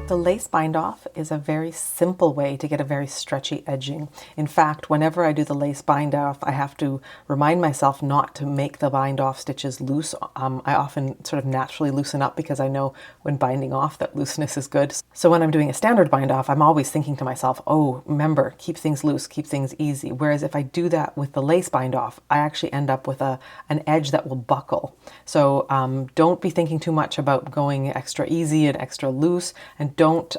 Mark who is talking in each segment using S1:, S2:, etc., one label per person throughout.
S1: The lace bind off is a very simple way to get a very stretchy edging. In fact, whenever I do the lace bind off, I have to remind myself not to make the bind off stitches loose. I often sort of naturally loosen up because I know when binding off that looseness is good. So when I'm doing a standard bind off, I'm always thinking to myself, oh, remember, keep things loose, keep things easy. Whereas if I do that with the lace bind off, I actually end up with an edge that will buckle. So don't be thinking too much about going extra easy and extra loose, and don't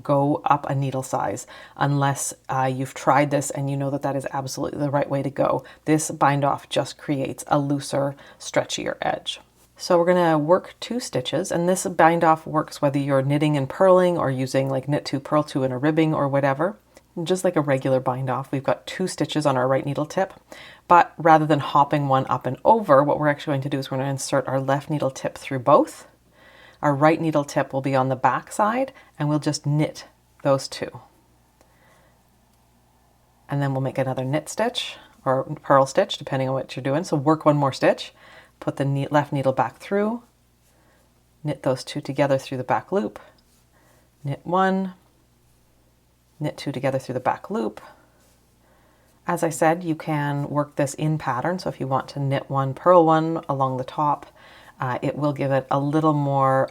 S1: go up a needle size unless you've tried this and you know that that is absolutely the right way to go. This bind off just creates a looser, stretchier edge. So we're going to work 2 stitches, and this bind off works whether you're knitting and purling or using like knit 2, purl 2 in a ribbing or whatever. Just like a regular bind off, we've got 2 stitches on our right needle tip, but rather than hopping one up and over, what we're actually going to do is we're going to insert our left needle tip through both. Our right needle tip will be on the back side, and we'll just knit those 2. And then we'll make another knit stitch or purl stitch, depending on what you're doing. So work 1 more stitch, put the left needle back through, knit those 2 together through the back loop, knit 1, knit 2 together through the back loop. As I said, you can work this in pattern. So if you want to knit 1, purl 1 along the top, it will give it a little more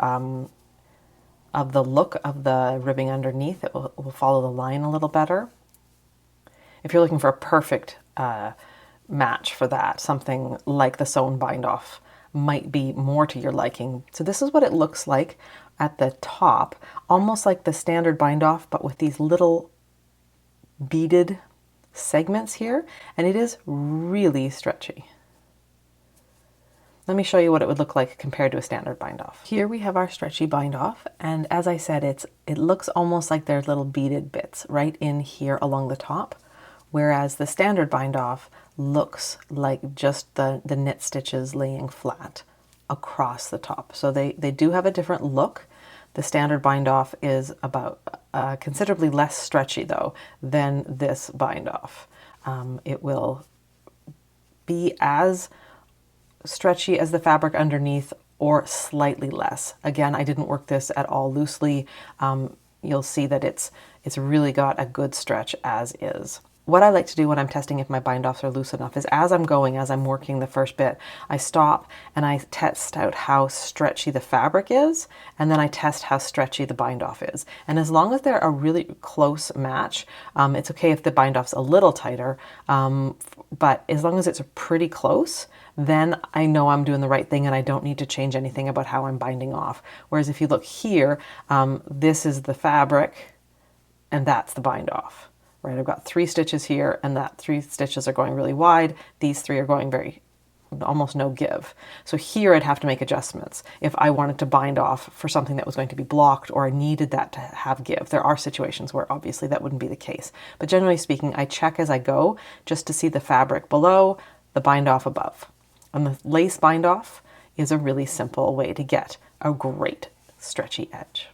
S1: of the look of the ribbing underneath. It will follow the line a little better. If you're looking for a perfect match for that, something like the sewn bind off might be more to your liking. So this is what it looks like at the top, almost like the standard bind off, but with these little beaded segments here, and it is really stretchy. Let me show you what it would look like compared to a standard bind off. Here we have our stretchy bind off, and as I said, it looks almost like there's little beaded bits right in here along the top, whereas the standard bind off looks like just the knit stitches laying flat across the top. So they do have a different look. The standard bind off is about considerably less stretchy though than this bind off. It will be as stretchy as the fabric underneath or slightly less. Again, I didn't work this at all loosely. You'll see that it's really got a good stretch as is. What I like to do when I'm testing if my bind offs are loose enough is as I'm working the first bit, I stop and I test out how stretchy the fabric is, and then I test how stretchy the bind off is. And as long as they're a really close match, it's okay if the bind off's a little tighter, but as long as it's pretty close, then I know I'm doing the right thing and I don't need to change anything about how I'm binding off. Whereas if you look here, this is the fabric and that's the bind off. Right, I've got 3 stitches here, and that 3 stitches are going really wide. These 3 are going almost no give. So here I'd have to make adjustments if I wanted to bind off for something that was going to be blocked or I needed that to have give. There are situations where obviously that wouldn't be the case. But generally speaking, I check as I go just to see the fabric below, the bind off above. And the lace bind off is a really simple way to get a great stretchy edge.